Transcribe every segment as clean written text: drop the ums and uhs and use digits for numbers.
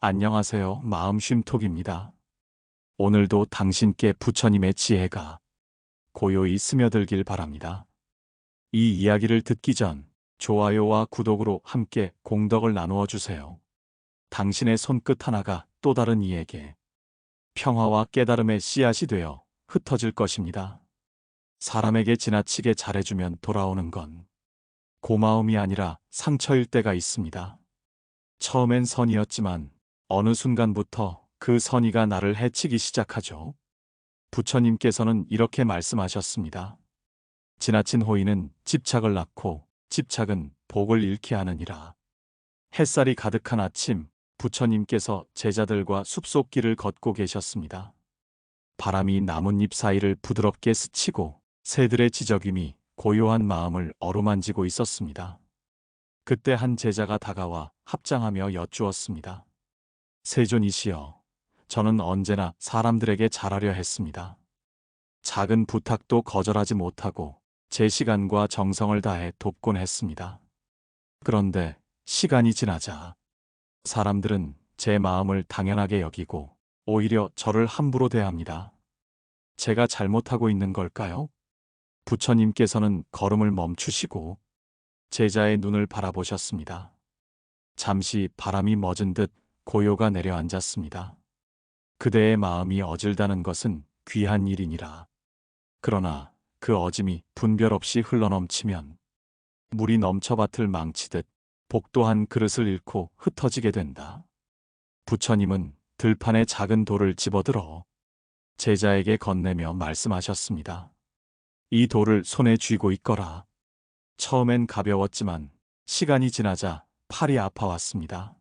안녕하세요. 마음쉼톡입니다. 오늘도 당신께 부처님의 지혜가 고요히 스며들길 바랍니다. 이 이야기를 듣기 전 좋아요와 구독으로 함께 공덕을 나누어 주세요. 당신의 손끝 하나가 또 다른 이에게 평화와 깨달음의 씨앗이 되어 흩어질 것입니다. 사람에게 지나치게 잘해주면 돌아오는 건 고마움이 아니라 상처일 때가 있습니다. 처음엔 선이었지만 어느 순간부터 그 선의가 나를 해치기 시작하죠. 부처님께서는 이렇게 말씀하셨습니다. 지나친 호의는 집착을 낳고 집착은 복을 잃게 하느니라. 햇살이 가득한 아침, 부처님께서 제자들과 숲속길을 걷고 계셨습니다. 바람이 나뭇잎 사이를 부드럽게 스치고 새들의 지저귀이 고요한 마음을 어루만지고 있었습니다. 그때 한 제자가 다가와 합장하며 여쭈었습니다. 세존이시여, 저는 언제나 사람들에게 잘하려 했습니다. 작은 부탁도 거절하지 못하고 제 시간과 정성을 다해 돕곤 했습니다. 그런데 시간이 지나자 사람들은 제 마음을 당연하게 여기고 오히려 저를 함부로 대합니다. 제가 잘못하고 있는 걸까요? 부처님께서는 걸음을 멈추시고 제자의 눈을 바라보셨습니다. 잠시 바람이 멎은 듯 고요가 내려앉았습니다. 그대의 마음이 어질다는 것은 귀한 일이니라. 그러나 그 어짐이 분별 없이 흘러넘치면 물이 넘쳐 밭을 망치듯 복도 한 그릇을 잃고 흩어지게 된다. 부처님은 들판에 작은 돌을 집어들어 제자에게 건네며 말씀하셨습니다. 이 돌을 손에 쥐고 있거라. 처음엔 가벼웠지만 시간이 지나자 팔이 아파왔습니다.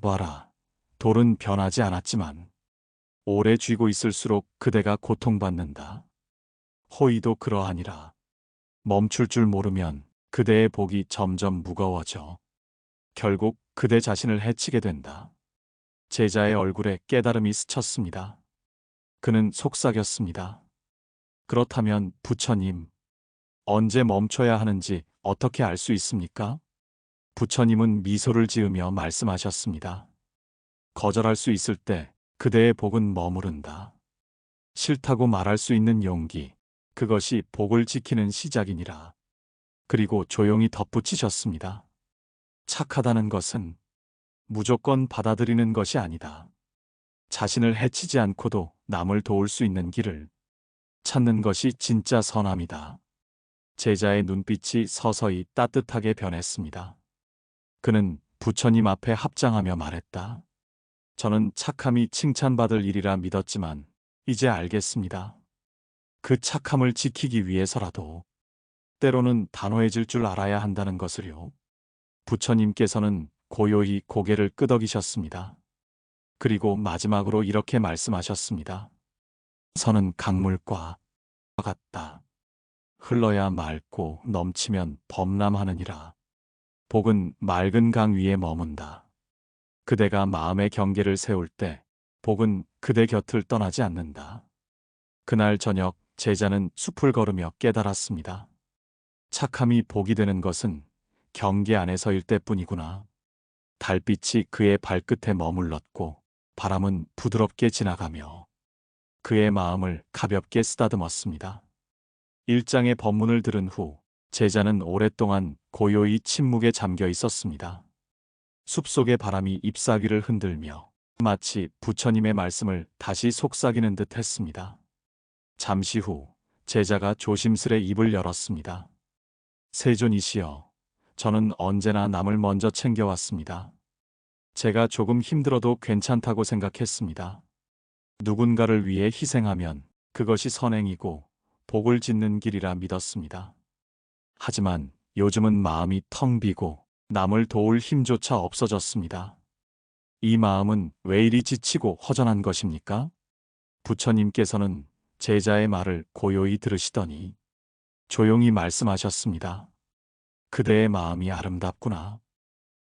봐라, 돌은 변하지 않았지만 오래 쥐고 있을수록 그대가 고통받는다. 호의도 그러하니라. 멈출 줄 모르면 그대의 복이 점점 무거워져 결국 그대 자신을 해치게 된다. 제자의 얼굴에 깨달음이 스쳤습니다. 그는 속삭였습니다. 그렇다면 부처님, 언제 멈춰야 하는지 어떻게 알 수 있습니까? 부처님은 미소를 지으며 말씀하셨습니다. 거절할 수 있을 때 그대의 복은 머무른다. 싫다고 말할 수 있는 용기, 그것이 복을 지키는 시작이니라. 그리고 조용히 덧붙이셨습니다. 착하다는 것은 무조건 받아들이는 것이 아니다. 자신을 해치지 않고도 남을 도울 수 있는 길을 찾는 것이 진짜 선함이다. 제자의 눈빛이 서서히 따뜻하게 변했습니다. 그는 부처님 앞에 합장하며 말했다. 저는 착함이 칭찬받을 일이라 믿었지만 이제 알겠습니다. 그 착함을 지키기 위해서라도 때로는 단호해질 줄 알아야 한다는 것을요. 부처님께서는 고요히 고개를 끄덕이셨습니다. 그리고 마지막으로 이렇게 말씀하셨습니다. 선은 강물과 같다. 흘러야 맑고 넘치면 범람하느니라. 복은 맑은 강 위에 머문다. 그대가 마음의 경계를 세울 때 복은 그대 곁을 떠나지 않는다. 그날 저녁 제자는 숲을 걸으며 깨달았습니다. 착함이 복이 되는 것은 경계 안에서일 때뿐이구나. 달빛이 그의 발끝에 머물렀고 바람은 부드럽게 지나가며 그의 마음을 가볍게 쓰다듬었습니다. 일장의 법문을 들은 후 제자는 오랫동안 고요히 침묵에 잠겨 있었습니다. 숲속의 바람이 잎사귀를 흔들며 마치 부처님의 말씀을 다시 속삭이는 듯 했습니다. 잠시 후 제자가 조심스레 입을 열었습니다. 세존이시여, 저는 언제나 남을 먼저 챙겨왔습니다. 제가 조금 힘들어도 괜찮다고 생각했습니다. 누군가를 위해 희생하면 그것이 선행이고 복을 짓는 길이라 믿었습니다. 하지만 요즘은 마음이 텅 비고 남을 도울 힘조차 없어졌습니다. 이 마음은 왜 이리 지치고 허전한 것입니까? 부처님께서는 제자의 말을 고요히 들으시더니 조용히 말씀하셨습니다. 그대의 마음이 아름답구나.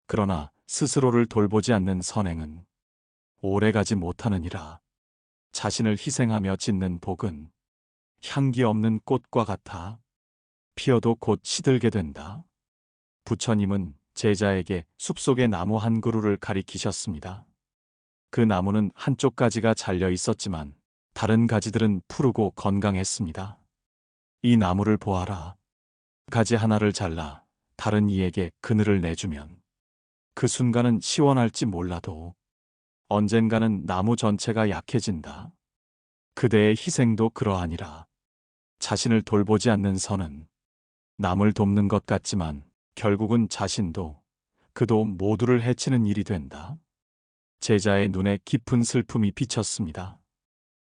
그러나 스스로를 돌보지 않는 선행은 오래가지 못하느니라. 자신을 희생하며 짓는 복은 향기 없는 꽃과 같아 피어도 곧 시들게 된다. 부처님은 제자에게 숲속의 나무 한 그루를 가리키셨습니다. 그 나무는 한쪽 가지가 잘려 있었지만 다른 가지들은 푸르고 건강했습니다. 이 나무를 보아라. 가지 하나를 잘라 다른 이에게 그늘을 내주면 그 순간은 시원할지 몰라도 언젠가는 나무 전체가 약해진다. 그대의 희생도 그러하니라. 자신을 돌보지 않는 선은 남을 돕는 것 같지만 결국은 자신도 그도 모두를 해치는 일이 된다. 제자의 눈에 깊은 슬픔이 비쳤습니다.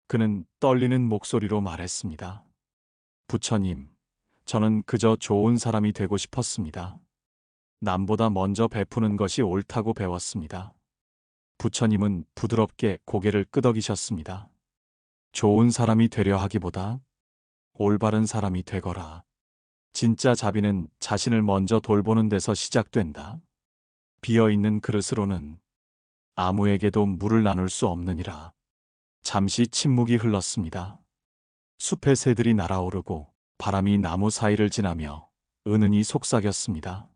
그는 떨리는 목소리로 말했습니다. 부처님, 저는 그저 좋은 사람이 되고 싶었습니다. 남보다 먼저 베푸는 것이 옳다고 배웠습니다. 부처님은 부드럽게 고개를 끄덕이셨습니다. 좋은 사람이 되려 하기보다 올바른 사람이 되거라. 진짜 자비는 자신을 먼저 돌보는 데서 시작된다. 비어있는 그릇으로는 아무에게도 물을 나눌 수 없느니라. 잠시 침묵이 흘렀습니다. 숲의 새들이 날아오르고 바람이 나무 사이를 지나며 은은히 속삭였습니다.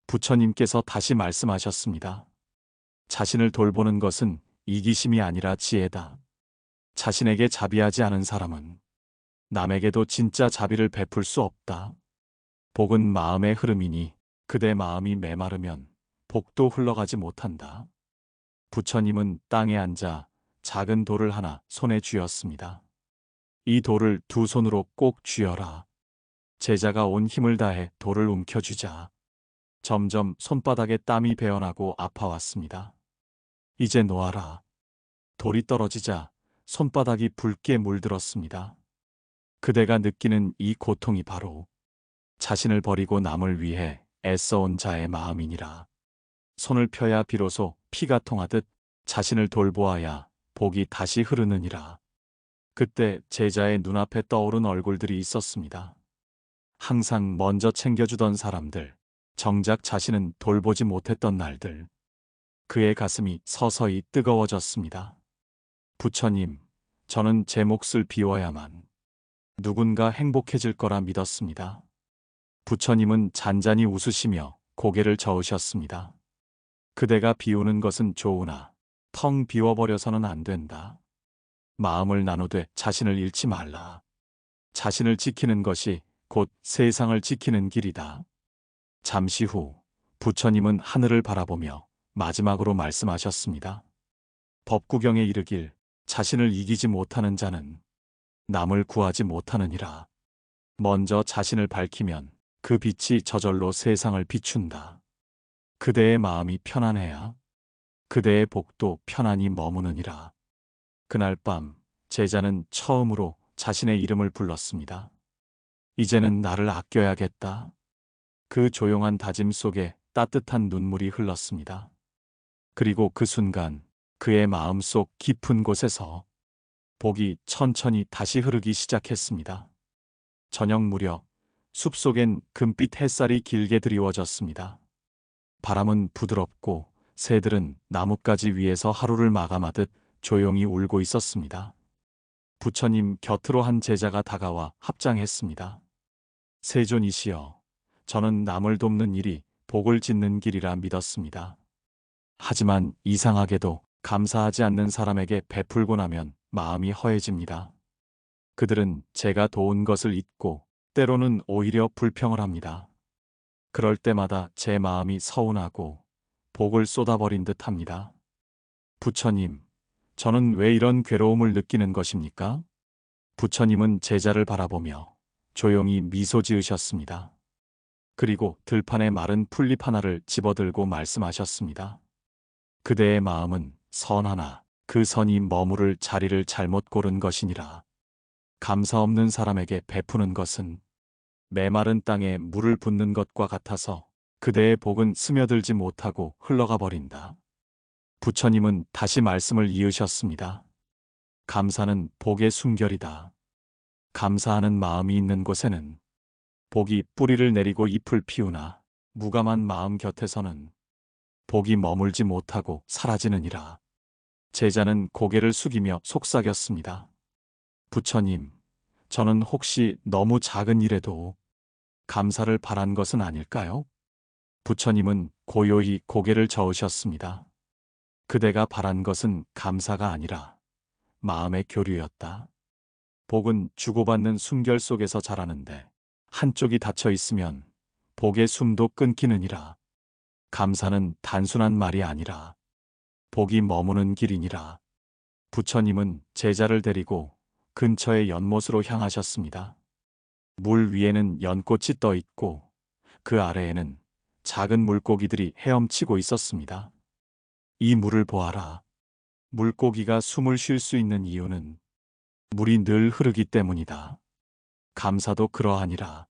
부처님께서 다시 말씀하셨습니다. 자신을 돌보는 것은 이기심이 아니라 지혜다. 자신에게 자비하지 않은 사람은 남에게도 진짜 자비를 베풀 수 없다. 복은 마음의 흐름이니 그대 마음이 메마르면 복도 흘러가지 못한다. 부처님은 땅에 앉아 작은 돌을 하나 손에 쥐었습니다. 이 돌을 두 손으로 꼭 쥐어라. 제자가 온 힘을 다해 돌을 움켜쥐자 점점 손바닥에 땀이 배어나고 아파왔습니다. 이제 놓아라. 돌이 떨어지자 손바닥이 붉게 물들었습니다. 그대가 느끼는 이 고통이 바로 자신을 버리고 남을 위해 애써온 자의 마음이니라. 손을 펴야 비로소 피가 통하듯 자신을 돌보아야 복이 다시 흐르느니라. 그때 제자의 눈앞에 떠오른 얼굴들이 있었습니다. 항상 먼저 챙겨주던 사람들, 정작 자신은 돌보지 못했던 날들. 그의 가슴이 서서히 뜨거워졌습니다. 부처님, 저는 제 몫을 비워야만 누군가 행복해질 거라 믿었습니다. 부처님은 잔잔히 웃으시며 고개를 저으셨습니다. 그대가 비우는 것은 좋으나 텅 비워버려서는 안 된다. 마음을 나누되 자신을 잃지 말라. 자신을 지키는 것이 곧 세상을 지키는 길이다. 잠시 후 부처님은 하늘을 바라보며 마지막으로 말씀하셨습니다. 법구경에 이르길 자신을 이기지 못하는 자는 남을 구하지 못하느니라. 먼저 자신을 밝히면 그 빛이 저절로 세상을 비춘다. 그대의 마음이 편안해야 그대의 복도 편안히 머무느니라. 그날 밤 제자는 처음으로 자신의 이름을 불렀습니다. 이제는 나를 아껴야겠다. 그 조용한 다짐 속에 따뜻한 눈물이 흘렀습니다. 그리고 그 순간 그의 마음속 깊은 곳에서 복이 천천히 다시 흐르기 시작했습니다. 저녁 무렵 숲속엔 금빛 햇살이 길게 드리워졌습니다. 바람은 부드럽고 새들은 나뭇가지 위에서 하루를 마감하듯 조용히 울고 있었습니다. 부처님 곁으로 한 제자가 다가와 합장했습니다. 세존이시여, 저는 남을 돕는 일이 복을 짓는 길이라 믿었습니다. 하지만 이상하게도 감사하지 않는 사람에게 베풀고 나면 마음이 허해집니다. 그들은 제가 도운 것을 잊고 때로는 오히려 불평을 합니다. 그럴 때마다 제 마음이 서운하고 복을 쏟아버린 듯 합니다. 부처님, 저는 왜 이런 괴로움을 느끼는 것입니까? 부처님은 제자를 바라보며 조용히 미소 지으셨습니다. 그리고 들판에 마른 풀잎 하나를 집어들고 말씀하셨습니다. 그대의 마음은 선하나 그 선이 머무를 자리를 잘못 고른 것이니라. 감사 없는 사람에게 베푸는 것은 메마른 땅에 물을 붓는 것과 같아서 그대의 복은 스며들지 못하고 흘러가 버린다. 부처님은 다시 말씀을 이으셨습니다. 감사는 복의 숨결이다. 감사하는 마음이 있는 곳에는 복이 뿌리를 내리고 잎을 피우나 무감한 마음 곁에서는 복이 머물지 못하고 사라지느니라. 제자는 고개를 숙이며 속삭였습니다. 부처님, 저는 혹시 너무 작은 일에도 감사를 바란 것은 아닐까요? 부처님은 고요히 고개를 저으셨습니다. 그대가 바란 것은 감사가 아니라 마음의 교류였다. 복은 주고받는 숨결 속에서 자라는데 한쪽이 닫혀 있으면 복의 숨도 끊기느니라. 감사는 단순한 말이 아니라 복이 머무는 길이니라. 부처님은 제자를 데리고 근처의 연못으로 향하셨습니다. 물 위에는 연꽃이 떠 있고 그 아래에는 작은 물고기들이 헤엄치고 있었습니다. 이 물을 보아라. 물고기가 숨을 쉴 수 있는 이유는 물이 늘 흐르기 때문이다. 감사도 그러하니라.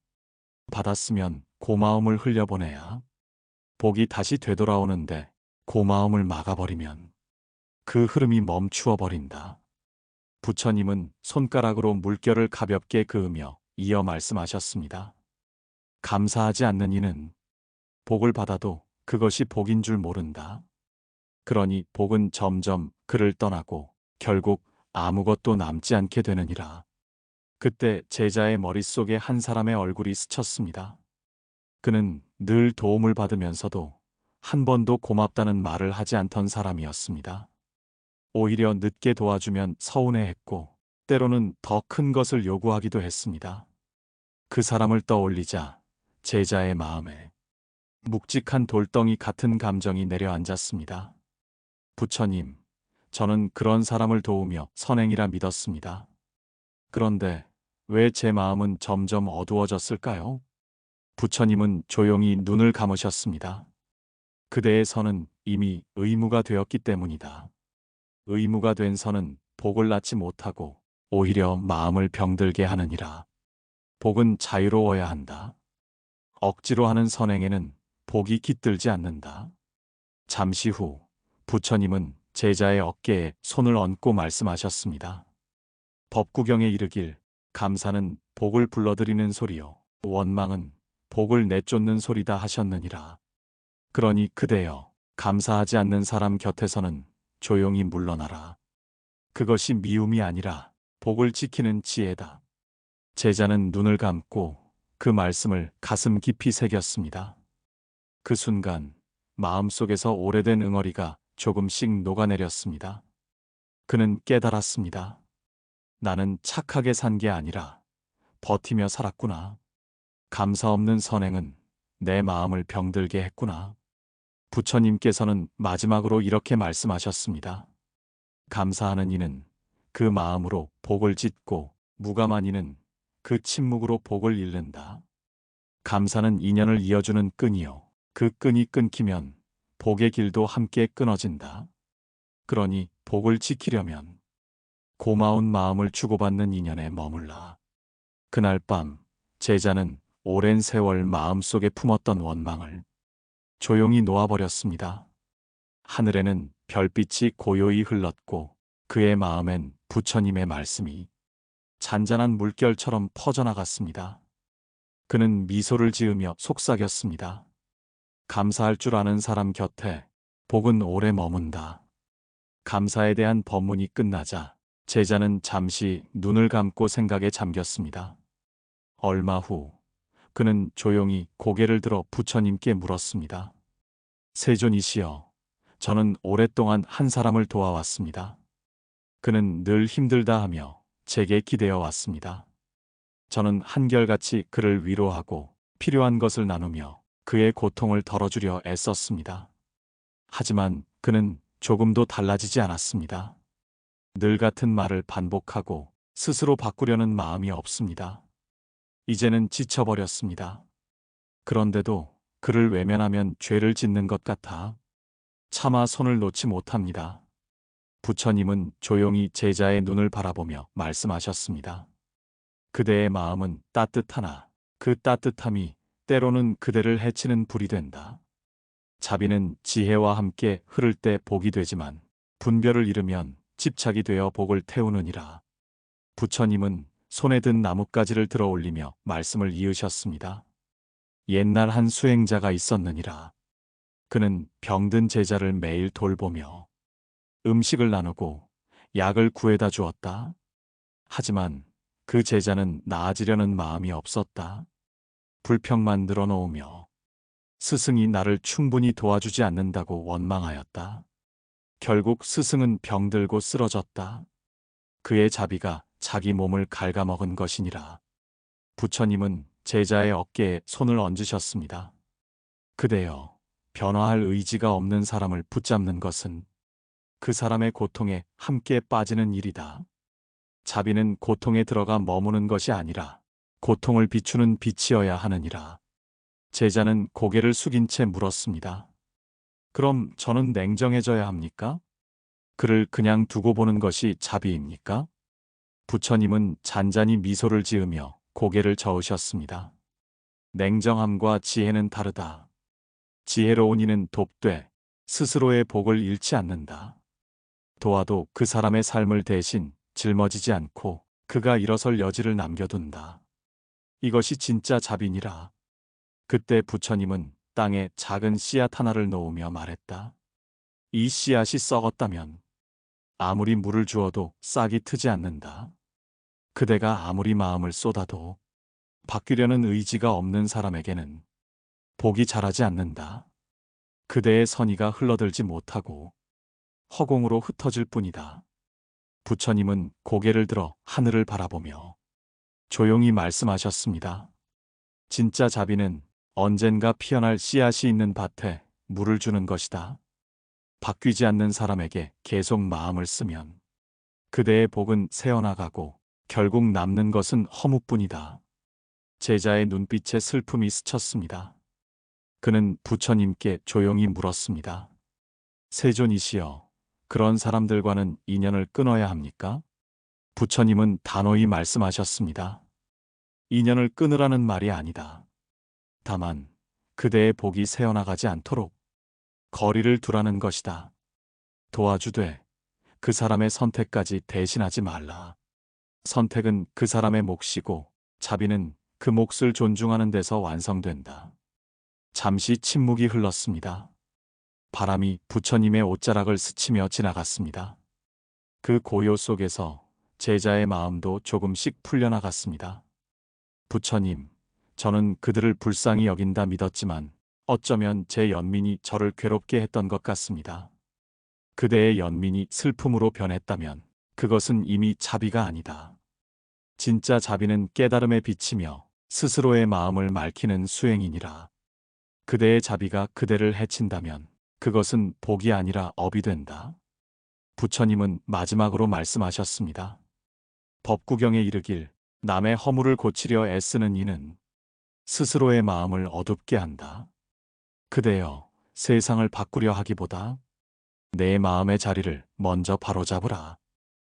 받았으면 고마움을 흘려보내야 복이 다시 되돌아오는데 고마움을 막아버리면 그 흐름이 멈추어 버린다. 부처님은 손가락으로 물결을 가볍게 그으며 이어 말씀하셨습니다. 감사하지 않는 이는 복을 받아도 그것이 복인 줄 모른다. 그러니 복은 점점 그를 떠나고 결국 아무것도 남지 않게 되느니라. 그때 제자의 머릿속에 한 사람의 얼굴이 스쳤습니다. 그는 늘 도움을 받으면서도 한 번도 고맙다는 말을 하지 않던 사람이었습니다. 오히려 늦게 도와주면 서운해했고 때로는 더 큰 것을 요구하기도 했습니다. 그 사람을 떠올리자 제자의 마음에 묵직한 돌덩이 같은 감정이 내려앉았습니다. 부처님, 저는 그런 사람을 도우며 선행이라 믿었습니다. 그런데 왜 제 마음은 점점 어두워졌을까요? 부처님은 조용히 눈을 감으셨습니다. 그대의 선은 이미 의무가 되었기 때문이다. 의무가 된 선은 복을 낳지 못하고 오히려 마음을 병들게 하느니라. 복은 자유로워야 한다. 억지로 하는 선행에는 복이 깃들지 않는다. 잠시 후 부처님은 제자의 어깨에 손을 얹고 말씀하셨습니다. 법구경에 이르길 감사는 복을 불러들이는 소리요 원망은 복을 내쫓는 소리다 하셨느니라. 그러니 그대여 감사하지 않는 사람 곁에서는 조용히 물러나라. 그것이 미움이 아니라 복을 지키는 지혜다. 제자는 눈을 감고 그 말씀을 가슴 깊이 새겼습니다. 그 순간 마음속에서 오래된 응어리가 조금씩 녹아내렸습니다. 그는 깨달았습니다. 나는 착하게 산 게 아니라 버티며 살았구나. 감사 없는 선행은 내 마음을 병들게 했구나. 부처님께서는 마지막으로 이렇게 말씀하셨습니다. 감사하는 이는 그 마음으로 복을 짓고 무감한 이는 그 침묵으로 복을 잃는다. 감사는 인연을 이어주는 끈이요. 그 끈이 끊기면 복의 길도 함께 끊어진다. 그러니 복을 지키려면 고마운 마음을 주고받는 인연에 머물라. 그날 밤 제자는 오랜 세월 마음속에 품었던 원망을 조용히 놓아버렸습니다. 하늘에는 별빛이 고요히 흘렀고 그의 마음엔 부처님의 말씀이 잔잔한 물결처럼 퍼져나갔습니다. 그는 미소를 지으며 속삭였습니다. 감사할 줄 아는 사람 곁에 복은 오래 머문다. 감사에 대한 법문이 끝나자 제자는 잠시 눈을 감고 생각에 잠겼습니다. 얼마 후 그는 조용히 고개를 들어 부처님께 물었습니다. 세존이시여, 저는 오랫동안 한 사람을 도와왔습니다. 그는 늘 힘들다 하며 제게 기대어 왔습니다. 저는 한결같이 그를 위로하고 필요한 것을 나누며 그의 고통을 덜어주려 애썼습니다. 하지만 그는 조금도 달라지지 않았습니다. 늘 같은 말을 반복하고 스스로 바꾸려는 마음이 없습니다. 이제는 지쳐버렸습니다. 그런데도 그를 외면하면 죄를 짓는 것 같아 차마 손을 놓지 못합니다. 부처님은 조용히 제자의 눈을 바라보며 말씀하셨습니다. 그대의 마음은 따뜻하나 그 따뜻함이 때로는 그대를 해치는 불이 된다. 자비는 지혜와 함께 흐를 때 복이 되지만 분별을 잃으면 집착이 되어 복을 태우느니라. 부처님은 손에 든 나뭇가지를 들어 올리며 말씀을 이으셨습니다. 옛날 한 수행자가 있었느니라. 그는 병든 제자를 매일 돌보며 음식을 나누고 약을 구해다 주었다. 하지만 그 제자는 나아지려는 마음이 없었다. 불평만 늘어놓으며 스승이 나를 충분히 도와주지 않는다고 원망하였다. 결국 스승은 병들고 쓰러졌다. 그의 자비가 자기 몸을 갉아먹은 것이니라. 부처님은 제자의 어깨에 손을 얹으셨습니다. 그대여, 변화할 의지가 없는 사람을 붙잡는 것은 그 사람의 고통에 함께 빠지는 일이다. 자비는 고통에 들어가 머무는 것이 아니라 고통을 비추는 빛이어야 하느니라. 제자는 고개를 숙인 채 물었습니다. 그럼 저는 냉정해져야 합니까? 그를 그냥 두고 보는 것이 자비입니까? 부처님은 잔잔히 미소를 지으며 고개를 저으셨습니다. 냉정함과 지혜는 다르다. 지혜로운 이는 돕되 스스로의 복을 잃지 않는다. 도와도 그 사람의 삶을 대신 짊어지지 않고 그가 일어설 여지를 남겨둔다. 이것이 진짜 자비니라. 그때 부처님은 땅에 작은 씨앗 하나를 놓으며 말했다. 이 씨앗이 썩었다면 아무리 물을 주어도 싹이 트지 않는다. 그대가 아무리 마음을 쏟아도 바뀌려는 의지가 없는 사람에게는 복이 자라지 않는다. 그대의 선의가 흘러들지 못하고 허공으로 흩어질 뿐이다. 부처님은 고개를 들어 하늘을 바라보며 조용히 말씀하셨습니다. 진짜 자비는 언젠가 피어날 씨앗이 있는 밭에 물을 주는 것이다. 바뀌지 않는 사람에게 계속 마음을 쓰면 그대의 복은 새어나가고 결국 남는 것은 허무뿐이다. 제자의 눈빛에 슬픔이 스쳤습니다. 그는 부처님께 조용히 물었습니다. 세존이시여, 그런 사람들과는 인연을 끊어야 합니까? 부처님은 단호히 말씀하셨습니다. 인연을 끊으라는 말이 아니다. 다만 그대의 복이 새어나가지 않도록 거리를 두라는 것이다. 도와주되 그 사람의 선택까지 대신하지 말라. 선택은 그 사람의 몫이고 자비는 그 몫을 존중하는 데서 완성된다. 잠시 침묵이 흘렀습니다. 바람이 부처님의 옷자락을 스치며 지나갔습니다. 그 고요 속에서 제자의 마음도 조금씩 풀려나갔습니다. 부처님, 저는 그들을 불쌍히 여긴다 믿었지만 어쩌면 제 연민이 저를 괴롭게 했던 것 같습니다. 그대의 연민이 슬픔으로 변했다면 그것은 이미 자비가 아니다. 진짜 자비는 깨달음에 비치며 스스로의 마음을 맑히는 수행이니라. 그대의 자비가 그대를 해친다면 그것은 복이 아니라 업이 된다. 부처님은 마지막으로 말씀하셨습니다. 법구경에 이르길 남의 허물을 고치려 애쓰는 이는 스스로의 마음을 어둡게 한다. 그대여, 세상을 바꾸려 하기보다 내 마음의 자리를 먼저 바로잡으라.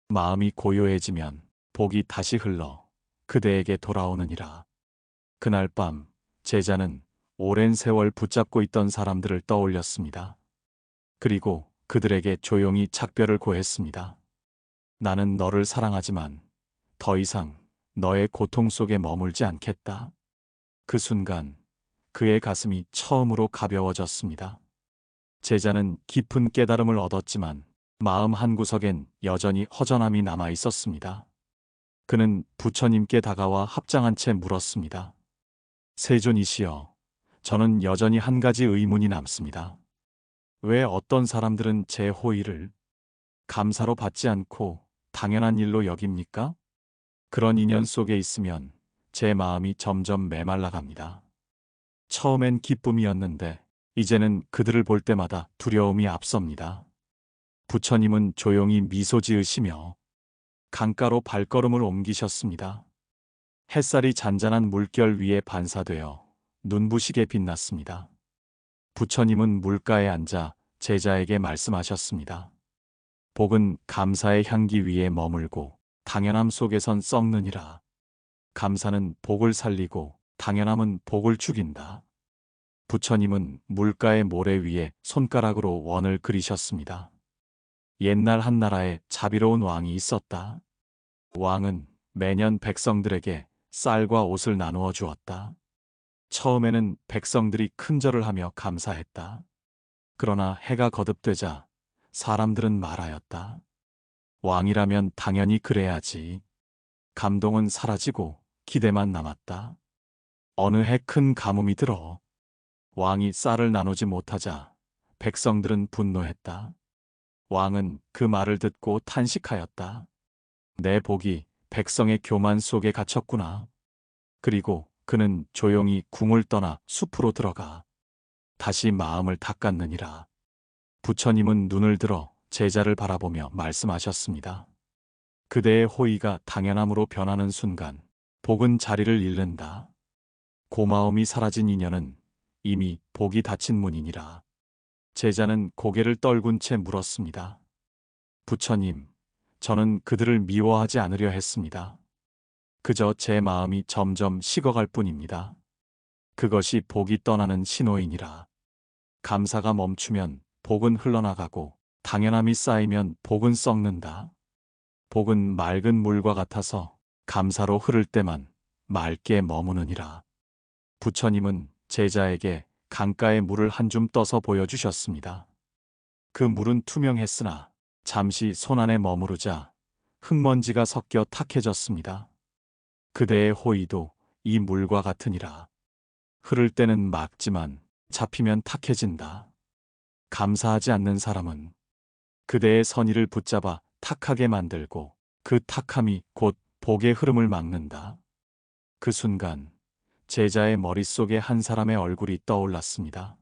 마음이 고요해지면 복이 다시 흘러 그대에게 돌아오느니라. 그날 밤 제자는 오랜 세월 붙잡고 있던 사람들을 떠올렸습니다. 그리고 그들에게 조용히 작별을 고했습니다. 나는 너를 사랑하지만 더 이상 너의 고통 속에 머물지 않겠다. 그 순간 그의 가슴이 처음으로 가벼워졌습니다. 제자는 깊은 깨달음을 얻었지만 마음 한구석엔 여전히 허전함이 남아 있었습니다. 그는 부처님께 다가와 합장한 채 물었습니다. 세존이시여, 저는 여전히 한 가지 의문이 남습니다. 왜 어떤 사람들은 제 호의를 감사로 받지 않고 당연한 일로 여깁니까? 그런 인연 속에 있으면 제 마음이 점점 메말라갑니다. 처음엔 기쁨이었는데 이제는 그들을 볼 때마다 두려움이 앞섭니다. 부처님은 조용히 미소 지으시며 강가로 발걸음을 옮기셨습니다. 햇살이 잔잔한 물결 위에 반사되어 눈부시게 빛났습니다. 부처님은 물가에 앉아 제자에게 말씀하셨습니다. 복은 감사의 향기 위에 머물고 당연함 속에선 썩느니라. 감사는 복을 살리고 당연함은 복을 죽인다. 부처님은 물가의 모래 위에 손가락으로 원을 그리셨습니다. 옛날 한 나라에 자비로운 왕이 있었다. 왕은 매년 백성들에게 쌀과 옷을 나누어 주었다. 처음에는 백성들이 큰절을 하며 감사했다. 그러나 해가 거듭되자 사람들은 말하였다. 왕이라면 당연히 그래야지. 감동은 사라지고 기대만 남았다. 어느 해 큰 가뭄이 들어 왕이 쌀을 나누지 못하자 백성들은 분노했다. 왕은 그 말을 듣고 탄식하였다. 내 복이 백성의 교만 속에 갇혔구나. 그리고 그는 조용히 궁을 떠나 숲으로 들어가 다시 마음을 닦았느니라. 부처님은 눈을 들어 제자를 바라보며 말씀하셨습니다. 그대의 호의가 당연함으로 변하는 순간 복은 자리를 잃는다. 고마움이 사라진 인연은 이미 복이 닫힌 문이니라. 제자는 고개를 떨군 채 물었습니다. 부처님, 저는 그들을 미워하지 않으려 했습니다. 그저 제 마음이 점점 식어갈 뿐입니다. 그것이 복이 떠나는 신호이니라. 감사가 멈추면 복은 흘러나가고 당연함이 쌓이면 복은 썩는다. 복은 맑은 물과 같아서 감사로 흐를 때만 맑게 머무느니라. 부처님은 제자에게 강가의 물을 한 줌 떠서 보여주셨습니다. 그 물은 투명했으나 잠시 손 안에 머무르자 흙먼지가 섞여 탁해졌습니다. 그대의 호의도 이 물과 같으니라. 흐를 때는 맑지만 잡히면 탁해진다. 감사하지 않는 사람은 그대의 선의를 붙잡아 탁하게 만들고 그 탁함이 곧 복의 흐름을 막는다. 그 순간 제자의 머릿속에 한 사람의 얼굴이 떠올랐습니다.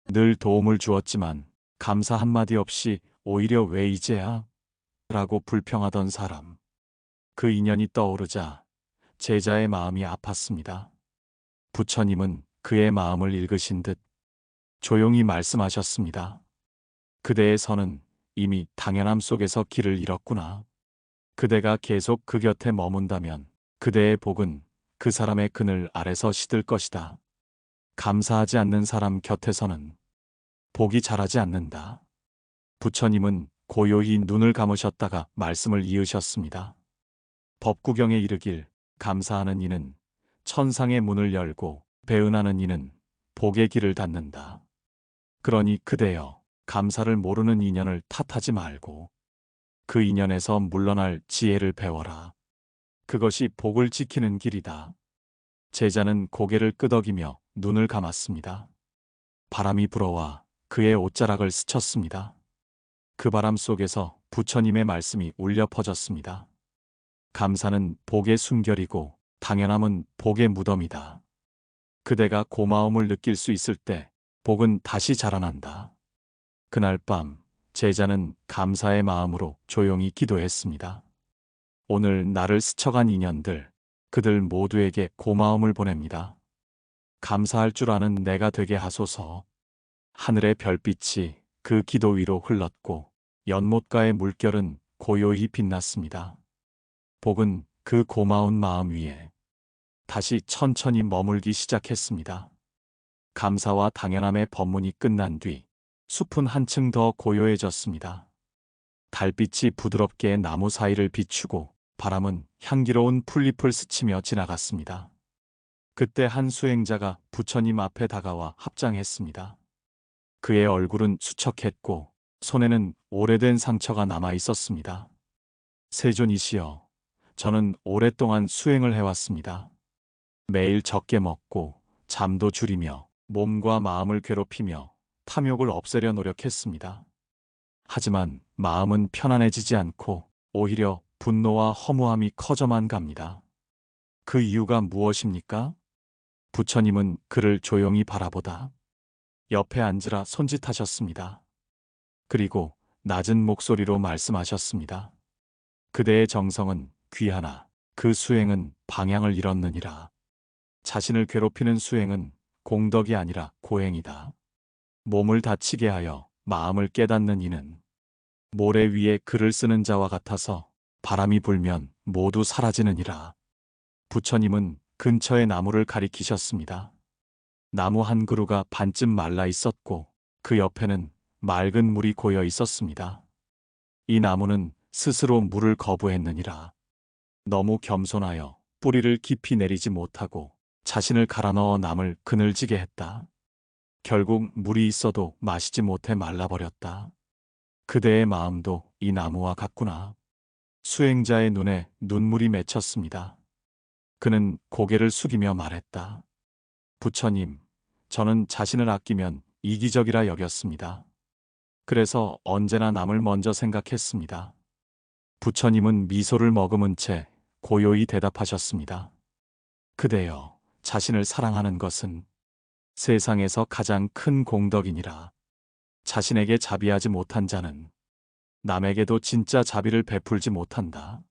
늘 도움을 주었지만 감사 한마디 없이 오히려 왜 이제야? 라고 불평하던 사람. 그 인연이 떠오르자 제자의 마음이 아팠습니다. 부처님은 그의 마음을 읽으신 듯 조용히 말씀하셨습니다. 그대의 선은 이미 당연함 속에서 길을 잃었구나. 그대가 계속 그 곁에 머문다면 그대의 복은 그 사람의 그늘 아래서 시들 것이다. 감사하지 않는 사람 곁에서는 복이 자라지 않는다. 부처님은 고요히 눈을 감으셨다가 말씀을 이으셨습니다. 법구경에 이르길 감사하는 이는 천상의 문을 열고 배은하는 이는 복의 길을 닫는다. 그러니 그대여 감사를 모르는 인연을 탓하지 말고 그 인연에서 물러날 지혜를 배워라. 그것이 복을 지키는 길이다. 제자는 고개를 끄덕이며 눈을 감았습니다. 바람이 불어와 그의 옷자락을 스쳤습니다. 그 바람 속에서 부처님의 말씀이 울려 퍼졌습니다. 감사는 복의 숨결이고 당연함은 복의 무덤이다. 그대가 고마움을 느낄 수 있을 때 복은 다시 자라난다. 그날 밤 제자는 감사의 마음으로 조용히 기도했습니다. 오늘 나를 스쳐간 인연들, 그들 모두에게 고마움을 보냅니다. 감사할 줄 아는 내가 되게 하소서. 하늘의 별빛이 그 기도 위로 흘렀고 연못가의 물결은 고요히 빛났습니다. 복은 그 고마운 마음 위에 다시 천천히 머물기 시작했습니다. 감사와 당연함의 법문이 끝난 뒤 숲은 한층 더 고요해졌습니다. 달빛이 부드럽게 나무 사이를 비추고 바람은 향기로운 풀잎을 스치며 지나갔습니다. 그때 한 수행자가 부처님 앞에 다가와 합장했습니다. 그의 얼굴은 수척했고 손에는 오래된 상처가 남아 있었습니다. 세존이시여, 저는 오랫동안 수행을 해왔습니다. 매일 적게 먹고 잠도 줄이며 몸과 마음을 괴롭히며 탐욕을 없애려 노력했습니다. 하지만 마음은 편안해지지 않고 오히려 분노와 허무함이 커져만 갑니다. 그 이유가 무엇입니까? 부처님은 그를 조용히 바라보다 옆에 앉으라 손짓하셨습니다. 그리고 낮은 목소리로 말씀하셨습니다. 그대의 정성은 귀하나 그 수행은 방향을 잃었느니라. 자신을 괴롭히는 수행은 공덕이 아니라 고행이다. 몸을 다치게 하여 마음을 깨닫는 이는 모래 위에 글을 쓰는 자와 같아서 바람이 불면 모두 사라지느니라. 부처님은 근처의 나무를 가리키셨습니다. 나무 한 그루가 반쯤 말라 있었고 그 옆에는 맑은 물이 고여 있었습니다. 이 나무는 스스로 물을 거부했느니라. 너무 겸손하여 뿌리를 깊이 내리지 못하고 자신을 갈아 넣어 남을 그늘지게 했다. 결국 물이 있어도 마시지 못해 말라버렸다. 그대의 마음도 이 나무와 같구나. 수행자의 눈에 눈물이 맺혔습니다. 그는 고개를 숙이며 말했다. 부처님, 저는 자신을 아끼면 이기적이라 여겼습니다. 그래서 언제나 남을 먼저 생각했습니다. 부처님은 미소를 머금은 채 고요히 대답하셨습니다. 그대여, 자신을 사랑하는 것은 세상에서 가장 큰 공덕이니라. 자신에게 자비하지 못한 자는 남에게도 진짜 자비를 베풀지 못한다.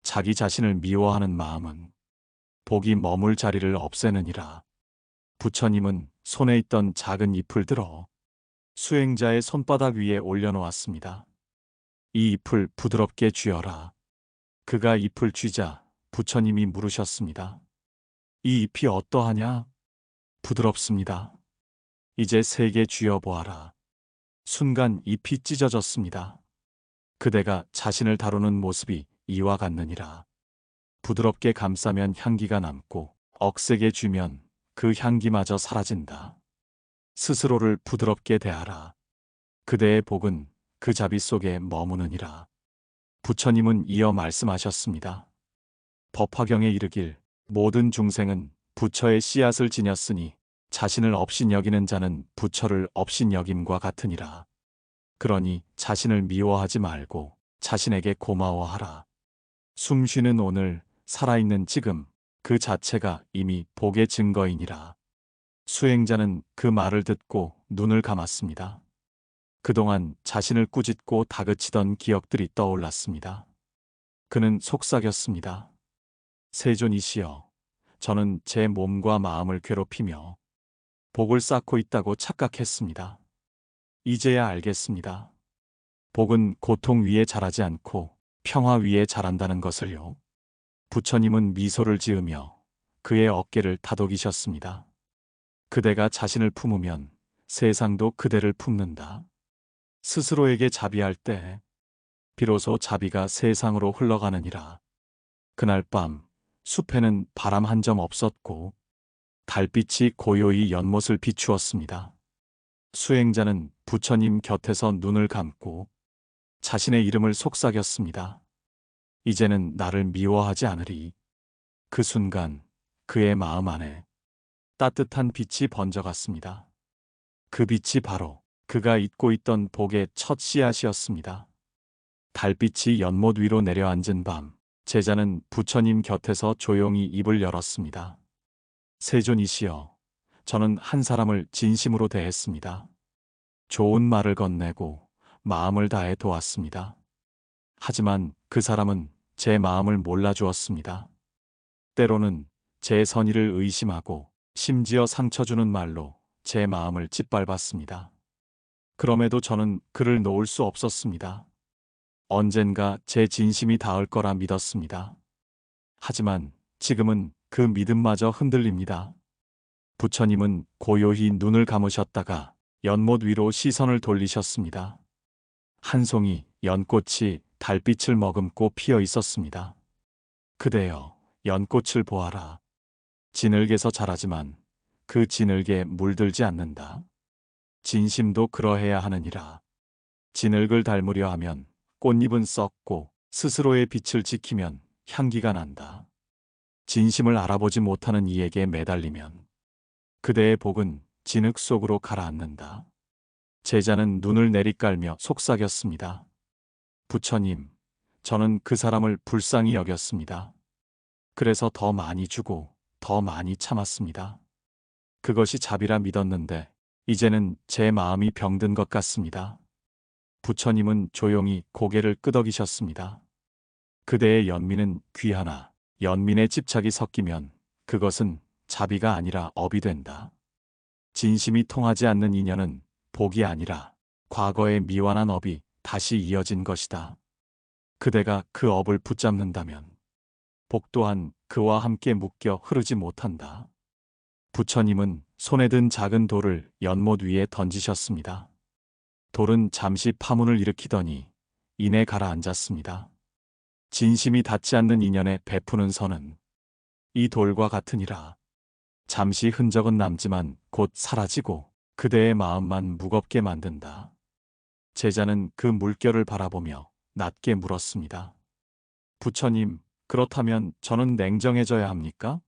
자기 자신을 미워하는 마음은 복이 머물 자리를 없애느니라. 부처님은 손에 있던 작은 잎을 들어 수행자의 손바닥 위에 올려놓았습니다. 이 잎을 부드럽게 쥐어라. 그가 잎을 쥐자 부처님이 물으셨습니다. 이 잎이 어떠하냐? 부드럽습니다. 이제 세게 쥐어보아라. 순간 잎이 찢어졌습니다. 그대가 자신을 다루는 모습이 이와 같느니라. 부드럽게 감싸면 향기가 남고 억세게 쥐면 그 향기마저 사라진다. 스스로를 부드럽게 대하라. 그대의 복은 그 자비 속에 머무느니라. 부처님은 이어 말씀하셨습니다. 법화경에 이르길 모든 중생은 부처의 씨앗을 지녔으니 자신을 업신여기는 자는 부처를 업신여김과 같으니라. 그러니 자신을 미워하지 말고 자신에게 고마워하라. 숨 쉬는 오늘, 살아있는 지금, 그 자체가 이미 복의 증거이니라. 수행자는 그 말을 듣고 눈을 감았습니다. 그동안 자신을 꾸짖고 다그치던 기억들이 떠올랐습니다. 그는 속삭였습니다. 세존이시여, 저는 제 몸과 마음을 괴롭히며 복을 쌓고 있다고 착각했습니다. 이제야 알겠습니다. 복은 고통 위에 자라지 않고 평화 위에 자란다는 것을요. 부처님은 미소를 지으며 그의 어깨를 다독이셨습니다. 그대가 자신을 품으면 세상도 그대를 품는다. 스스로에게 자비할 때 비로소 자비가 세상으로 흘러가느니라. 그날 밤 숲에는 바람 한 점 없었고 달빛이 고요히 연못을 비추었습니다. 수행자는 부처님 곁에서 눈을 감고 자신의 이름을 속삭였습니다. 이제는 나를 미워하지 않으리. 그 순간 그의 마음 안에 따뜻한 빛이 번져갔습니다. 그 빛이 바로 그가 잊고 있던 복의 첫 씨앗이었습니다. 달빛이 연못 위로 내려앉은 밤, 제자는 부처님 곁에서 조용히 입을 열었습니다. 세존이시여, 저는 한 사람을 진심으로 대했습니다. 좋은 말을 건네고 마음을 다해 도왔습니다. 하지만 그 사람은 제 마음을 몰라주었습니다. 때로는 제 선의를 의심하고 심지어 상처 주는 말로 제 마음을 짓밟았습니다. 그럼에도 저는 그를 놓을 수 없었습니다. 언젠가 제 진심이 닿을 거라 믿었습니다. 하지만 지금은 그 믿음마저 흔들립니다. 부처님은 고요히 눈을 감으셨다가 연못 위로 시선을 돌리셨습니다. 한 송이 연꽃이 달빛을 머금고 피어 있었습니다. 그대여, 연꽃을 보아라. 진흙에서 자라지만 그 진흙에 물들지 않는다. 진심도 그러해야 하느니라. 진흙을 닮으려 하면 꽃잎은 썩고 스스로의 빛을 지키면 향기가 난다. 진심을 알아보지 못하는 이에게 매달리면 그대의 복은 진흙 속으로 가라앉는다. 제자는 눈을 내리깔며 속삭였습니다. 부처님, 저는 그 사람을 불쌍히 여겼습니다. 그래서 더 많이 주고 더 많이 참았습니다. 그것이 자비라 믿었는데 이제는 제 마음이 병든 것 같습니다. 부처님은 조용히 고개를 끄덕이셨습니다. 그대의 연민은 귀하나 연민의 집착이 섞이면 그것은 자비가 아니라 업이 된다. 진심이 통하지 않는 인연은 복이 아니라 과거의 미완한 업이 다시 이어진 것이다. 그대가 그 업을 붙잡는다면 복 또한 그와 함께 묶여 흐르지 못한다. 부처님은 손에 든 작은 돌을 연못 위에 던지셨습니다. 돌은 잠시 파문을 일으키더니 이내 가라앉았습니다. 진심이 닿지 않는 인연에 베푸는 선은 이 돌과 같으니라. 잠시 흔적은 남지만 곧 사라지고 그대의 마음만 무겁게 만든다. 제자는 그 물결을 바라보며 낮게 물었습니다. 부처님, 그렇다면 저는 냉정해져야 합니까?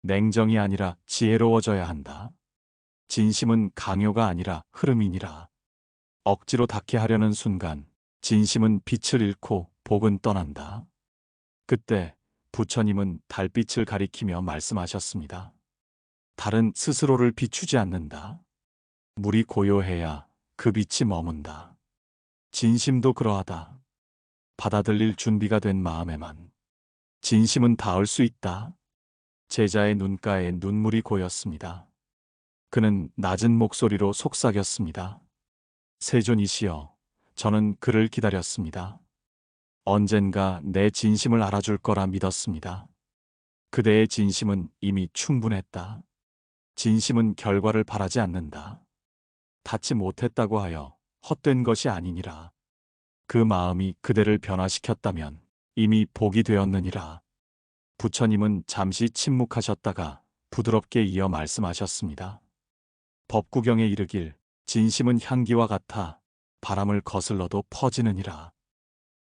냉정이 아니라 지혜로워져야 한다. 진심은 강요가 아니라 흐름이니라. 억지로 닿게 하려는 순간 진심은 빛을 잃고 복은 떠난다. 그때 부처님은 달빛을 가리키며 말씀하셨습니다. 달은 스스로를 비추지 않는다. 물이 고요해야 그 빛이 머문다. 진심도 그러하다. 받아들일 준비가 된 마음에만 진심은 닿을 수 있다. 제자의 눈가에 눈물이 고였습니다. 그는 낮은 목소리로 속삭였습니다. 세존이시여, 저는 그를 기다렸습니다. 언젠가 내 진심을 알아줄 거라 믿었습니다. 그대의 진심은 이미 충분했다. 진심은 결과를 바라지 않는다. 닿지 못했다고 하여 헛된 것이 아니니라. 그 마음이 그대를 변화시켰다면 이미 복이 되었느니라. 부처님은 잠시 침묵하셨다가 부드럽게 이어 말씀하셨습니다. 법구경에 이르길 진심은 향기와 같아 바람을 거슬러도 퍼지느니라.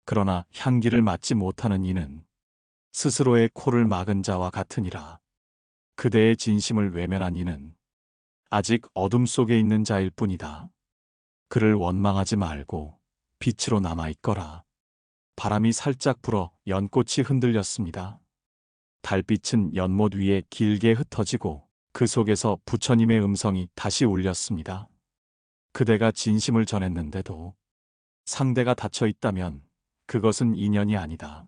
그러나 향기를 맡지 못하는 이는 스스로의 코를 막은 자와 같으니라. 그대의 진심을 외면한 이는 아직 어둠 속에 있는 자일 뿐이다. 그를 원망하지 말고 빛으로 남아있거라. 바람이 살짝 불어 연꽃이 흔들렸습니다. 달빛은 연못 위에 길게 흩어지고 그 속에서 부처님의 음성이 다시 울렸습니다. 그대가 진심을 전했는데도 상대가 닫혀 있다면 그것은 인연이 아니다.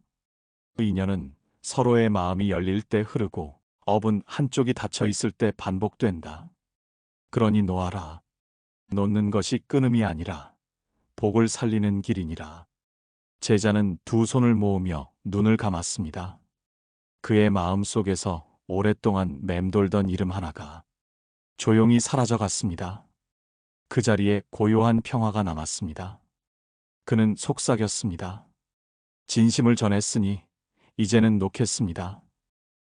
그 인연은 서로의 마음이 열릴 때 흐르고 업은 한쪽이 닫혀 있을 때 반복된다. 그러니 놓아라. 놓는 것이 끊음이 아니라 복을 살리는 길이니라. 제자는 두 손을 모으며 눈을 감았습니다. 그의 마음 속에서 오랫동안 맴돌던 이름 하나가 조용히 사라져갔습니다. 그 자리에 고요한 평화가 남았습니다. 그는 속삭였습니다. 진심을 전했으니 이제는 놓겠습니다.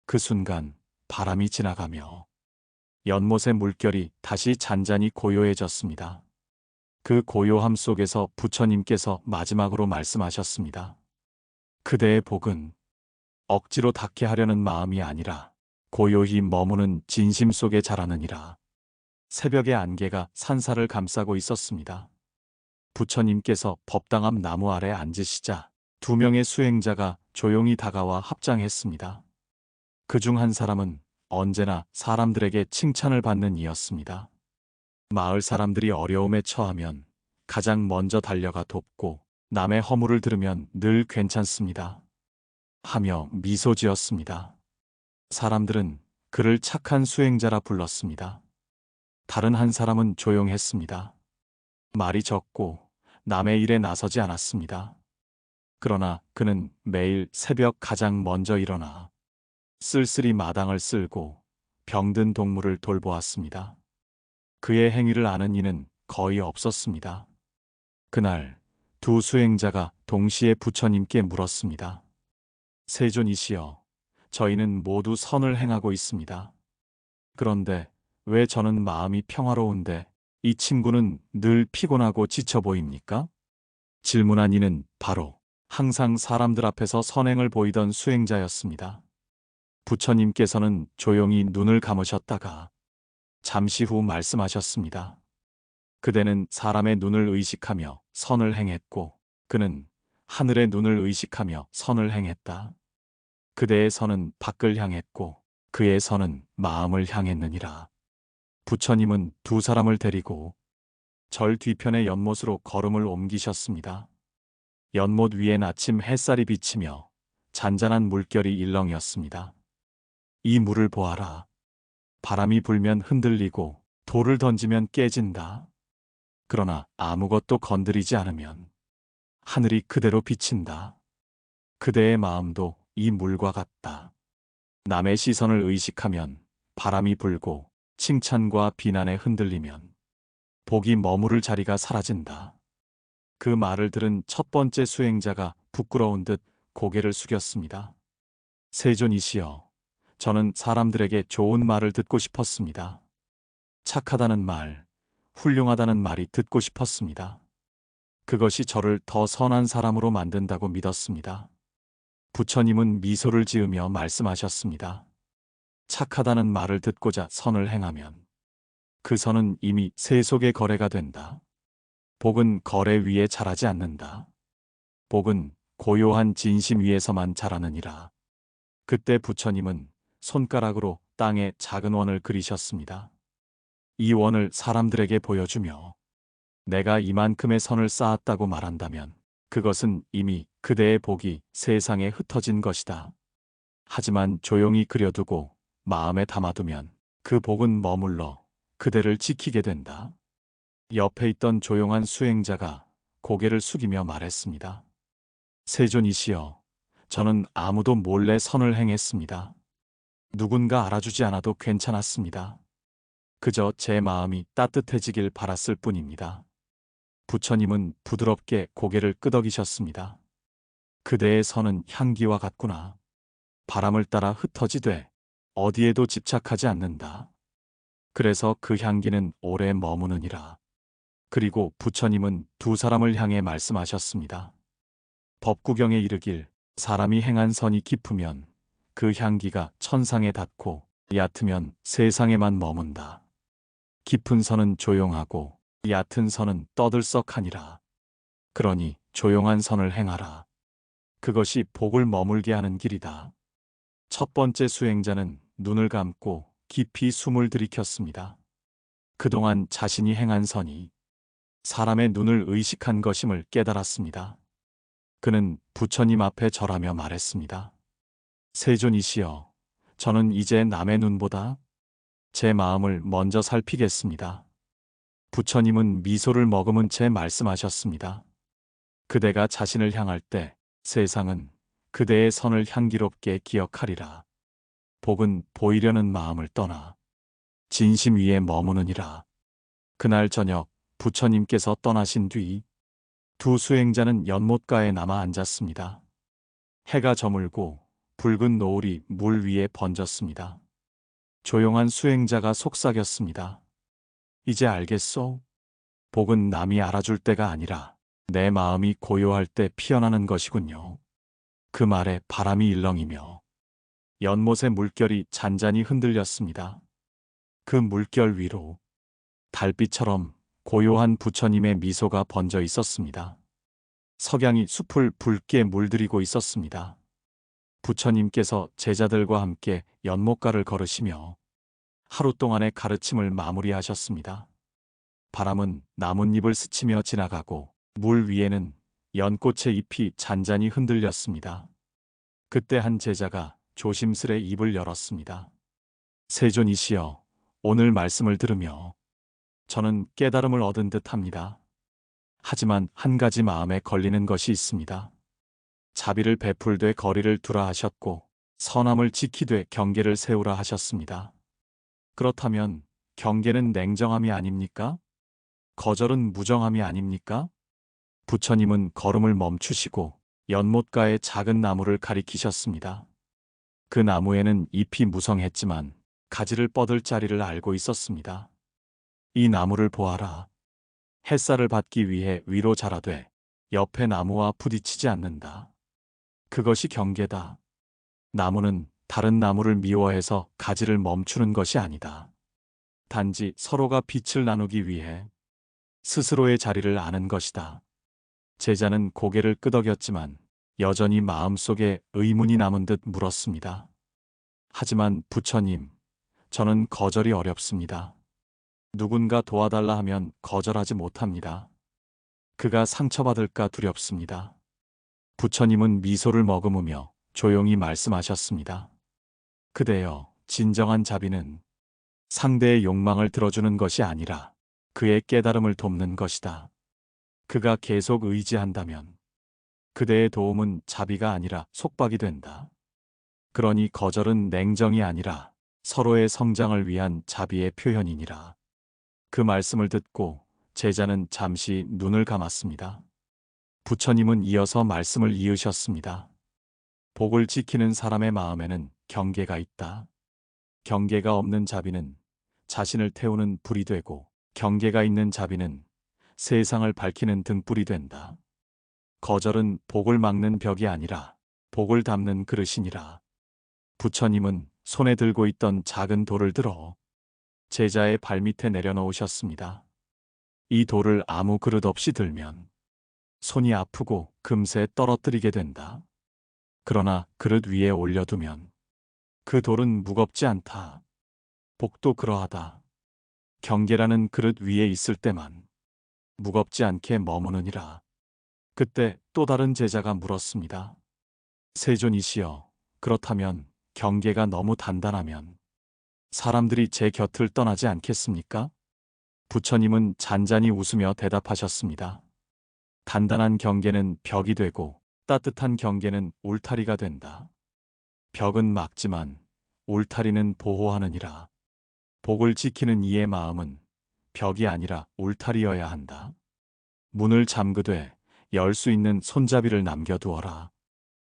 그 순간 바람이 지나가며 연못의 물결이 다시 잔잔히 고요해졌습니다. 그 고요함 속에서 부처님께서 마지막으로 말씀하셨습니다. 그대의 복은 억지로 닿게 하려는 마음이 아니라 고요히 머무는 진심 속에 자라느니라. 새벽의 안개가 산사를 감싸고 있었습니다. 부처님께서 법당 앞 나무 아래 앉으시자 두 명의 수행자가 조용히 다가와 합장했습니다. 그중 한 사람은 언제나 사람들에게 칭찬을 받는 이였습니다. 마을 사람들이 어려움에 처하면 가장 먼저 달려가 돕고 남의 허물을 들으면 늘 괜찮습니다. 하며 미소 지었습니다. 사람들은 그를 착한 수행자라 불렀습니다. 다른 한 사람은 조용했습니다. 말이 적고 남의 일에 나서지 않았습니다. 그러나 그는 매일 새벽 가장 먼저 일어나 쓸쓸히 마당을 쓸고 병든 동물을 돌보았습니다. 그의 행위를 아는 이는 거의 없었습니다. 그날 두 수행자가 동시에 부처님께 물었습니다. 세존이시여, 저희는 모두 선을 행하고 있습니다. 그런데 왜 저는 마음이 평화로운데 이 친구는 늘 피곤하고 지쳐 보입니까? 질문한 이는 바로 항상 사람들 앞에서 선행을 보이던 수행자였습니다. 부처님께서는 조용히 눈을 감으셨다가 잠시 후 말씀하셨습니다. 그대는 사람의 눈을 의식하며 선을 행했고 그는 하늘의 눈을 의식하며 선을 행했다. 그대의 선은 밖을 향했고 그의 선은 마음을 향했느니라. 부처님은 두 사람을 데리고 절 뒤편의 연못으로 걸음을 옮기셨습니다. 연못 위엔 아침 햇살이 비치며 잔잔한 물결이 일렁이었습니다. 이 물을 보아라. 바람이 불면 흔들리고 돌을 던지면 깨진다. 그러나 아무것도 건드리지 않으면 하늘이 그대로 비친다. 그대의 마음도 이 물과 같다. 남의 시선을 의식하면 바람이 불고 칭찬과 비난에 흔들리면 복이 머무를 자리가 사라진다. 그 말을 들은 첫 번째 수행자가 부끄러운 듯 고개를 숙였습니다. 세존이시여, 저는 사람들에게 좋은 말을 듣고 싶었습니다. 착하다는 말, 훌륭하다는 말이 듣고 싶었습니다. 그것이 저를 더 선한 사람으로 만든다고 믿었습니다. 부처님은 미소를 지으며 말씀하셨습니다. 착하다는 말을 듣고자 선을 행하면 그 선은 이미 세속의 거래가 된다. 복은 거래 위에 자라지 않는다. 복은 고요한 진심 위에서만 자라느니라. 그때 부처님은 손가락으로 땅에 작은 원을 그리셨습니다. 이 원을 사람들에게 보여주며 내가 이만큼의 선을 쌓았다고 말한다면 그것은 이미 그대의 복이 세상에 흩어진 것이다. 하지만 조용히 그려두고 마음에 담아두면 그 복은 머물러 그대를 지키게 된다. 옆에 있던 조용한 수행자가 고개를 숙이며 말했습니다. 세존이시여, 저는 아무도 몰래 선을 행했습니다. 누군가 알아주지 않아도 괜찮았습니다. 그저 제 마음이 따뜻해지길 바랐을 뿐입니다. 부처님은 부드럽게 고개를 끄덕이셨습니다. 그대의 선은 향기와 같구나. 바람을 따라 흩어지되 어디에도 집착하지 않는다. 그래서 그 향기는 오래 머무느니라. 그리고 부처님은 두 사람을 향해 말씀하셨습니다. 법구경에 이르길 사람이 행한 선이 깊으면 그 향기가 천상에 닿고 얕으면 세상에만 머문다. 깊은 선은 조용하고 얕은 선은 떠들썩하니라. 그러니 조용한 선을 행하라. 그것이 복을 머물게 하는 길이다. 첫 번째 수행자는 눈을 감고 깊이 숨을 들이켰습니다. 그동안 자신이 행한 선이 사람의 눈을 의식한 것임을 깨달았습니다. 그는 부처님 앞에 절하며 말했습니다. 세존이시여, 저는 이제 남의 눈보다 제 마음을 먼저 살피겠습니다. 부처님은 미소를 머금은 채 말씀하셨습니다. 그대가 자신을 향할 때 세상은 그대의 선을 향기롭게 기억하리라. 복은 보이려는 마음을 떠나 진심 위에 머무느니라. 그날 저녁 부처님께서 떠나신 뒤 두 수행자는 연못가에 남아 앉았습니다. 해가 저물고 붉은 노을이 물 위에 번졌습니다. 조용한 수행자가 속삭였습니다. 이제 알겠소? 복은 남이 알아줄 때가 아니라 내 마음이 고요할 때 피어나는 것이군요. 그 말에 바람이 일렁이며 연못의 물결이 잔잔히 흔들렸습니다. 그 물결 위로 달빛처럼 고요한 부처님의 미소가 번져 있었습니다. 석양이 숲을 붉게 물들이고 있었습니다. 부처님께서 제자들과 함께 연못가를 걸으시며 하루 동안의 가르침을 마무리하셨습니다. 바람은 나뭇잎을 스치며 지나가고 물 위에는 연꽃의 잎이 잔잔히 흔들렸습니다. 그때 한 제자가 조심스레 입을 열었습니다. 세존이시여, 오늘 말씀을 들으며 저는 깨달음을 얻은 듯합니다. 하지만 한 가지 마음에 걸리는 것이 있습니다. 자비를 베풀되 거리를 두라 하셨고 선함을 지키되 경계를 세우라 하셨습니다. 그렇다면 경계는 냉정함이 아닙니까? 거절은 무정함이 아닙니까? 부처님은 걸음을 멈추시고 연못가의 작은 나무를 가리키셨습니다. 그 나무에는 잎이 무성했지만 가지를 뻗을 자리를 알고 있었습니다. 이 나무를 보아라. 햇살을 받기 위해 위로 자라되 옆의 나무와 부딪히지 않는다. 그것이 경계다. 나무는 다른 나무를 미워해서 가지를 멈추는 것이 아니다. 단지 서로가 빛을 나누기 위해 스스로의 자리를 아는 것이다. 제자는 고개를 끄덕였지만 여전히 마음속에 의문이 남은 듯 물었습니다. 하지만 부처님, 저는 거절이 어렵습니다. 누군가 도와달라 하면 거절하지 못합니다. 그가 상처받을까 두렵습니다. 부처님은 미소를 머금으며 조용히 말씀하셨습니다. 그대여, 진정한 자비는 상대의 욕망을 들어주는 것이 아니라 그의 깨달음을 돕는 것이다. 그가 계속 의지한다면 그대의 도움은 자비가 아니라 속박이 된다. 그러니 거절은 냉정이 아니라 서로의 성장을 위한 자비의 표현이니라. 그 말씀을 듣고 제자는 잠시 눈을 감았습니다. 부처님은 이어서 말씀을 이으셨습니다. 복을 지키는 사람의 마음에는 경계가 있다. 경계가 없는 자비는 자신을 태우는 불이 되고 경계가 있는 자비는 세상을 밝히는 등불이 된다. 거절은 복을 막는 벽이 아니라 복을 담는 그릇이니라. 부처님은 손에 들고 있던 작은 돌을 들어 제자의 발밑에 내려놓으셨습니다. 이 돌을 아무 그릇 없이 들면 손이 아프고 금세 떨어뜨리게 된다. 그러나 그릇 위에 올려두면 그 돌은 무겁지 않다. 복도 그러하다. 경계라는 그릇 위에 있을 때만 무겁지 않게 머무느니라. 그때 또 다른 제자가 물었습니다. 세존이시여, 그렇다면 경계가 너무 단단하면 사람들이 제 곁을 떠나지 않겠습니까? 부처님은 잔잔히 웃으며 대답하셨습니다. 단단한 경계는 벽이 되고 따뜻한 경계는 울타리가 된다. 벽은 막지만 울타리는 보호하느니라. 복을 지키는 이의 마음은 벽이 아니라 울타리여야 한다. 문을 잠그되 열 수 있는 손잡이를 남겨두어라.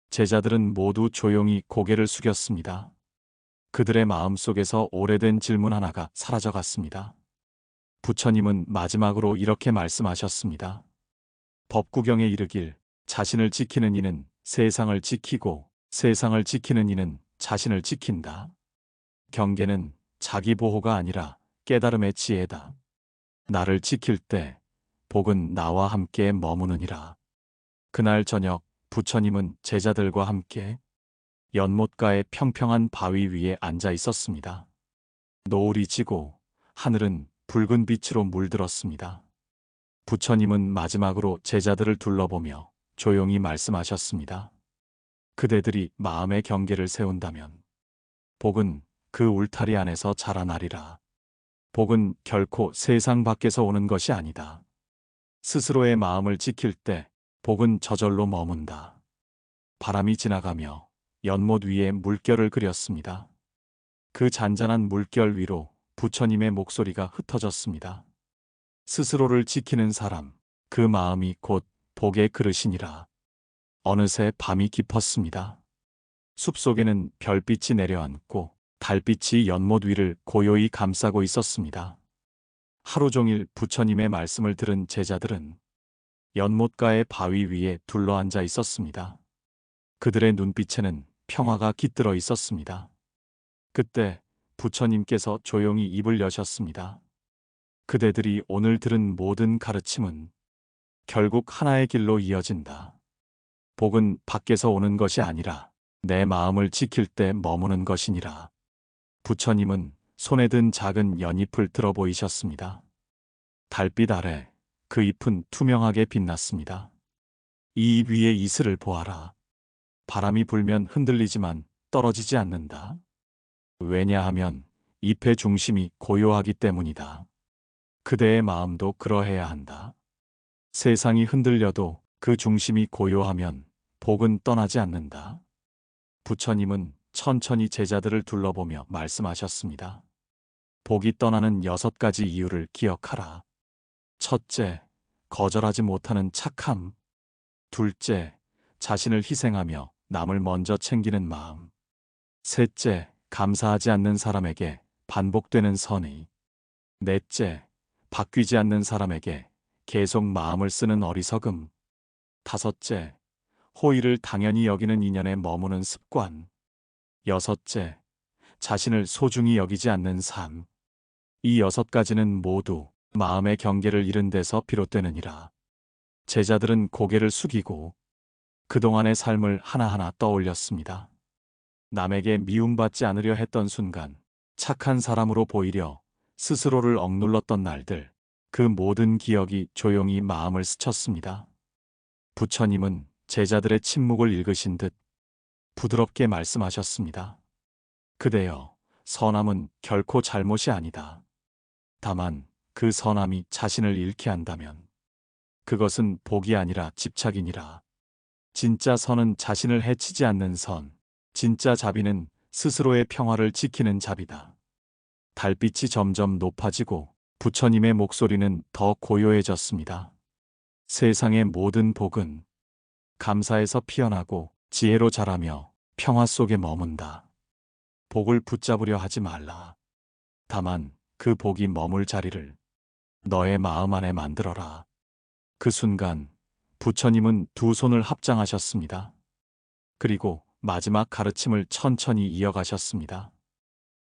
제자들은 모두 조용히 고개를 숙였습니다. 그들의 마음속에서 오래된 질문 하나가 사라져갔습니다. 부처님은 마지막으로 이렇게 말씀하셨습니다. 법구경에 이르길 자신을 지키는 이는 세상을 지키고 세상을 지키는 이는 자신을 지킨다. 경계는 자기 보호가 아니라 깨달음의 지혜다. 나를 지킬 때 복은 나와 함께 머무느니라. 그날 저녁 부처님은 제자들과 함께 연못가의 평평한 바위 위에 앉아 있었습니다. 노을이 지고 하늘은 붉은 빛으로 물들었습니다. 부처님은 마지막으로 제자들을 둘러보며 조용히 말씀하셨습니다. 그대들이 마음의 경계를 세운다면 복은 그 울타리 안에서 자라나리라. 복은 결코 세상 밖에서 오는 것이 아니다. 스스로의 마음을 지킬 때 복은 저절로 머문다. 바람이 지나가며 연못 위에 물결을 그렸습니다. 그 잔잔한 물결 위로 부처님의 목소리가 흩어졌습니다. 스스로를 지키는 사람, 그 마음이 곧 복의 그릇이니라. 어느새 밤이 깊었습니다. 숲속에는 별빛이 내려앉고 달빛이 연못 위를 고요히 감싸고 있었습니다. 하루 종일 부처님의 말씀을 들은 제자들은 연못가의 바위 위에 둘러앉아 있었습니다. 그들의 눈빛에는 평화가 깃들어 있었습니다. 그때 부처님께서 조용히 입을 여셨습니다. 그대들이 오늘 들은 모든 가르침은 결국 하나의 길로 이어진다. 복은 밖에서 오는 것이 아니라 내 마음을 지킬 때 머무는 것이니라. 부처님은 손에 든 작은 연잎을 들어 보이셨습니다. 달빛 아래 그 잎은 투명하게 빛났습니다. 이 잎 위의 이슬을 보아라. 바람이 불면 흔들리지만 떨어지지 않는다. 왜냐하면 잎의 중심이 고요하기 때문이다. 그대의 마음도 그러해야 한다. 세상이 흔들려도 그 중심이 고요하면 복은 떠나지 않는다. 부처님은 천천히 제자들을 둘러보며 말씀하셨습니다. 복이 떠나는 6가지 이유를 기억하라. 첫째, 거절하지 못하는 착함. 둘째, 자신을 희생하며 남을 먼저 챙기는 마음. 셋째, 감사하지 않는 사람에게 반복되는 선의. 넷째, 바뀌지 않는 사람에게 계속 마음을 쓰는 어리석음. 다섯째, 호의를 당연히 여기는 인연에 머무는 습관. 여섯째, 자신을 소중히 여기지 않는 삶. 이 6가지는 모두 마음의 경계를 잃은 데서 비롯되느니라. 제자들은 고개를 숙이고 그동안의 삶을 하나하나 떠올렸습니다. 남에게 미움받지 않으려 했던 순간, 착한 사람으로 보이려 스스로를 억눌렀던 날들, 그 모든 기억이 조용히 마음을 스쳤습니다. 부처님은 제자들의 침묵을 읽으신 듯 부드럽게 말씀하셨습니다. 그대여, 선함은 결코 잘못이 아니다. 다만 그 선함이 자신을 잃게 한다면 그것은 복이 아니라 집착이니라. 진짜 선은 자신을 해치지 않는 선, 진짜 자비는 스스로의 평화를 지키는 자비다. 달빛이 점점 높아지고 부처님의 목소리는 더 고요해졌습니다. 세상의 모든 복은 감사에서 피어나고 지혜로 자라며 평화 속에 머문다. 복을 붙잡으려 하지 말라. 다만 그 복이 머물 자리를 너의 마음 안에 만들어라. 그 순간 부처님은 두 손을 합장하셨습니다. 그리고 마지막 가르침을 천천히 이어가셨습니다.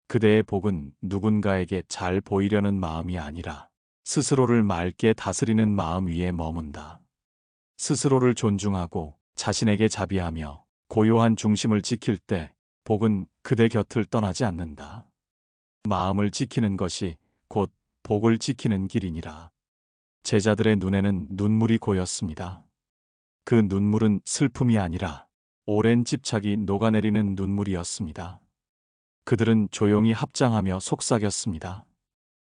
그대의 복은 누군가에게 잘 보이려는 마음이 아니라 스스로를 맑게 다스리는 마음 위에 머문다. 스스로를 존중하고 자신에게 자비하며 고요한 중심을 지킬 때 복은 그대 곁을 떠나지 않는다. 마음을 지키는 것이 곧 복을 지키는 길이니라. 제자들의 눈에는 눈물이 고였습니다. 그 눈물은 슬픔이 아니라 오랜 집착이 녹아내리는 눈물이었습니다. 그들은 조용히 합장하며 속삭였습니다.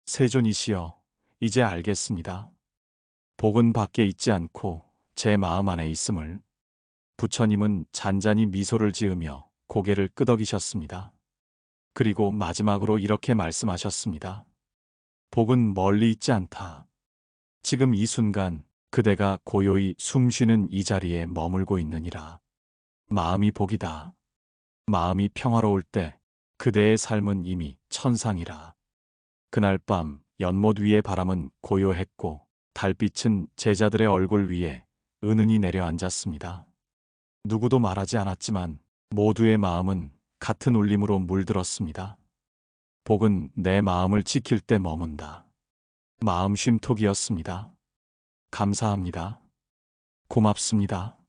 세존이시여, 이제 알겠습니다. 복은 밖에 있지 않고 제 마음 안에 있음을. 부처님은 잔잔히 미소를 지으며 고개를 끄덕이셨습니다. 그리고 마지막으로 이렇게 말씀하셨습니다. 복은 멀리 있지 않다. 지금 이 순간 그대가 고요히 숨 쉬는 이 자리에 머물고 있느니라. 마음이 복이다. 마음이 평화로울 때 그대의 삶은 이미 천상이라. 그날 밤 연못 위의 바람은 고요했고 달빛은 제자들의 얼굴 위에 은은히 내려앉았습니다. 누구도 말하지 않았지만 모두의 마음은 같은 울림으로 물들었습니다. 복은 내 마음을 지킬 때 머문다. 마음 쉼톡이었습니다. 감사합니다. 고맙습니다.